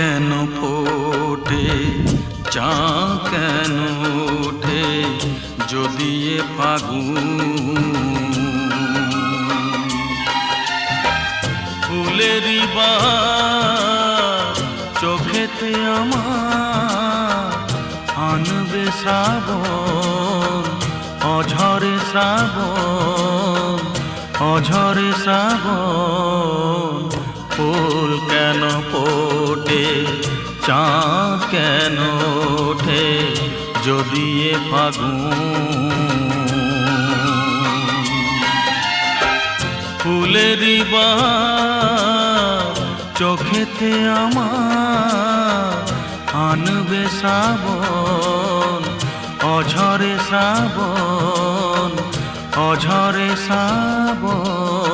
কেন ফোটে চাঁদ কেন ওঠে যদি এ ফাগুন ফুলেরই বাস চোখেতে আমার আনবে শ্রাবণ অঝরে শ্রাবণ অঝরে শ্রাবণ ফুল কেন ফোটে চাঁদ কেন ওঠে যদি এ ফাগুন ফুলেরই বাস চোখেতে আমার আনবে শ্রাবণ অঝরে শ্রাবণ অঝরে শ্রাবণ